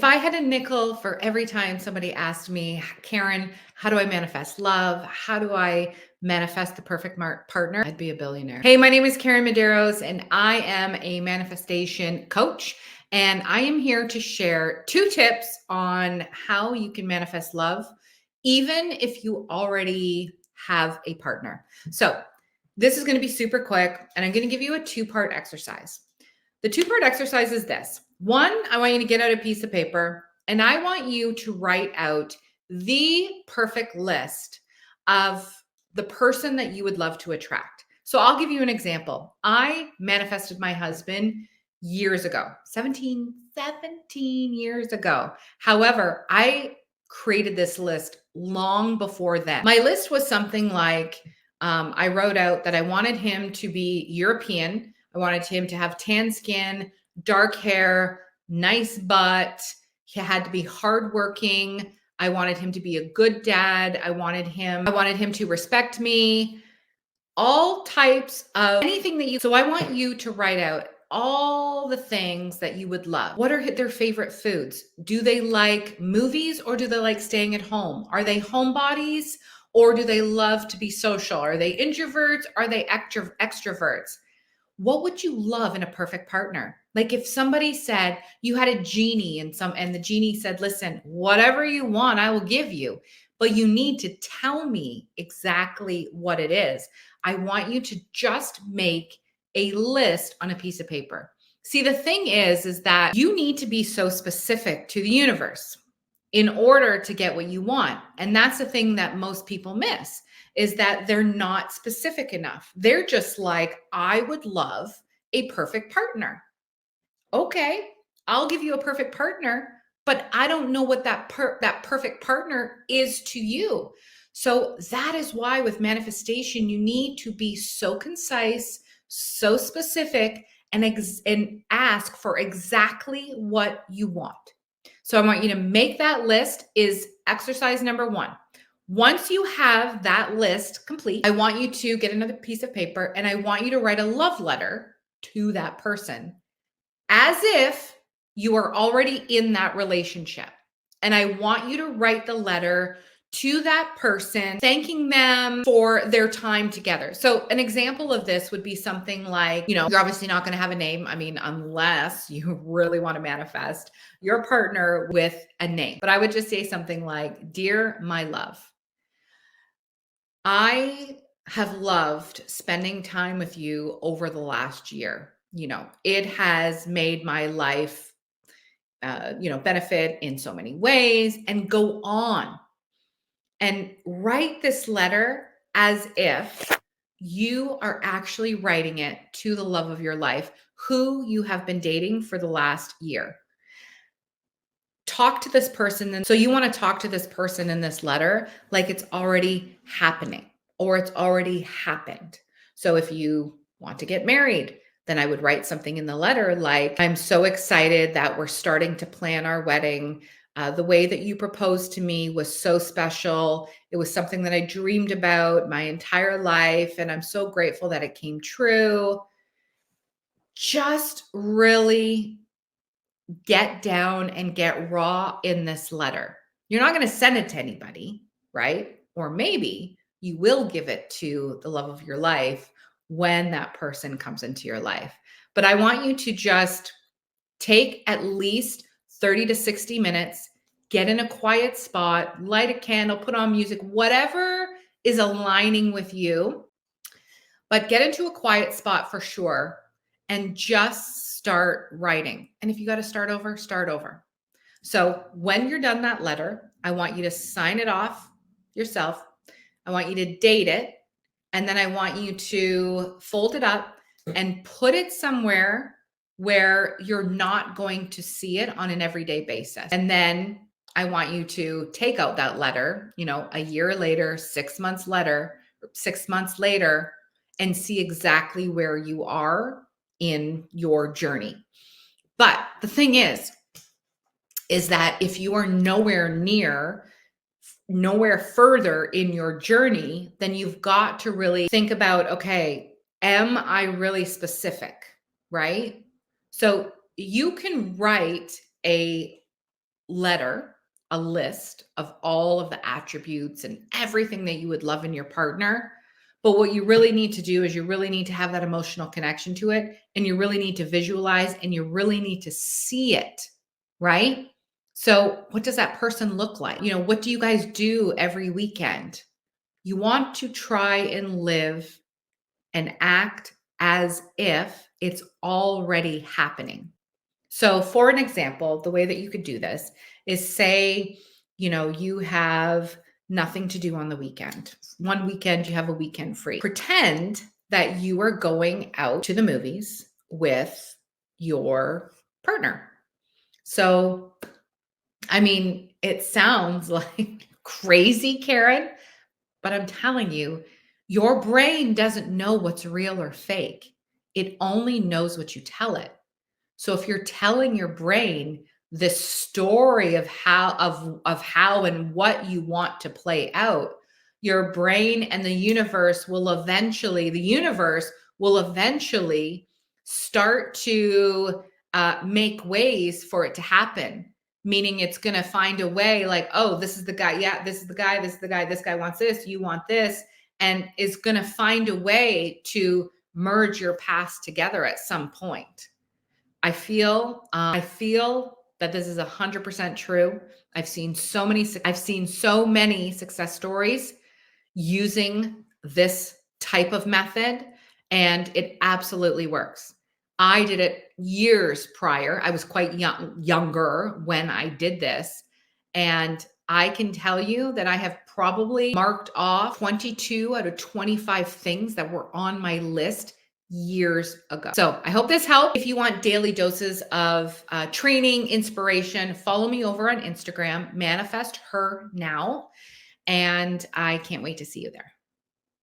If I had a nickel for every time somebody asked me, Karen, how do I manifest love? How do I manifest the perfect partner? I'd be a billionaire. Hey, my name is Karen Medeiros, and I am a manifestation coach. And I am here to share 2 tips on how you can manifest love, even if you already have a partner. So, this is going to be super quick, and I'm going to give you a 2-part exercise. The 2-part exercise is this. 1, I want you to get out a piece of paper and I want you to write out the perfect list of the person that you would love to attract. So I'll give you an example. I manifested my husband years ago, 17 years ago. However, I created this list long before then. My list was something like, I wrote out that I wanted him to be European. I wanted him to have tan skin, dark hair, nice butt. He had to be hardworking. I wanted him to be a good dad. I wanted him to respect me. All types of anything that you. So I want you to write out all the things that you would love. What are their favorite foods? Do they like movies or do they like staying at home? Are they homebodies or do they love to be social? Are they introverts? Are they extroverts? What would you love in a perfect partner? Like if somebody said you had a genie and the genie said, listen, whatever you want, I will give you, but you need to tell me exactly what it is. I want you to just make a list on a piece of paper. See, the thing is that you need to be so specific to the universe in order to get what you want. And that's the thing that most people miss is that they're not specific enough. They're just like, I would love a perfect partner. Okay, I'll give you a perfect partner, but I don't know what that perfect partner is to you. So that is why with manifestation, you need to be so concise, so specific, and ask for exactly what you want. So I want you to make that list is exercise number 1. Once you have that list complete, I want you to get another piece of paper and I want you to write a love letter to that person as if you are already in that relationship. And I want you to write the letter to that person, thanking them for their time together. So an example of this would be something like, you're obviously not going to have a name. I mean, unless you really want to manifest your partner with a name. But I would just say something like, dear my love, I have loved spending time with you over the last year. It has made my life, benefit in so many ways, and go on and write this letter as if you are actually writing it to the love of your life, who you have been dating for the last year. Talk to this person. So you want to talk to this person in this letter like it's already happening or it's already happened. So if you want to get married, then I would write something in the letter like, I'm so excited that we're starting to plan our wedding. The way that you proposed to me was so special. It was something that I dreamed about my entire life, and I'm so grateful that it came true. Just really get down and get raw in this letter. You're not going to send it to anybody, right? Or maybe you will give it to the love of your life when that person comes into your life. But I want you to just take at least 30 to 60 minutes, get in a quiet spot, light a candle, put on music, whatever is aligning with you. But get into a quiet spot for sure and just start writing. And if you got to start over, start over. So when you're done that letter, I want you to sign it off yourself. I want you to date it. And then I want you to fold it up and put it somewhere where you're not going to see it on an everyday basis. And then I want you to take out that letter, a year later, 6 months later, and see exactly where you are in your journey. But the thing is that if you are nowhere further in your journey, then you've got to really think about, okay, am I really specific, right? So you can write a letter, a list of all of the attributes and everything that you would love in your partner. But what you really need to do is you really need to have that emotional connection to it, and you really need to visualize, and you really need to see it, right? So, what does that person look like? What do you guys do every weekend? You want to try and live and act as if it's already happening. So, for an example, the way that you could do this is say, you have nothing to do on the weekend. One weekend, you have a weekend free. Pretend that you are going out to the movies with your partner. So, I mean, it sounds like crazy, Karen, but I'm telling you, your brain doesn't know what's real or fake. It only knows what you tell it. So if you're telling your brain this story of how and what you want to play out, your brain and the universe will eventually start to make ways for it to happen. Meaning it's going to find a way like, oh, this is the guy. Yeah, this is the guy. This is the guy. This guy wants this. You want this. And is going to find a way to merge your paths together at some point. I feel that this is 100% true. I've seen so many success stories using this type of method, and it absolutely works. I did it years prior. I was quite younger when I did this, and I can tell you that I have probably marked off 22 out of 25 things that were on my list years ago. So I hope this helped. If you want daily doses of training, inspiration, follow me over on Instagram, Manifest Her Now. And I can't wait to see you there.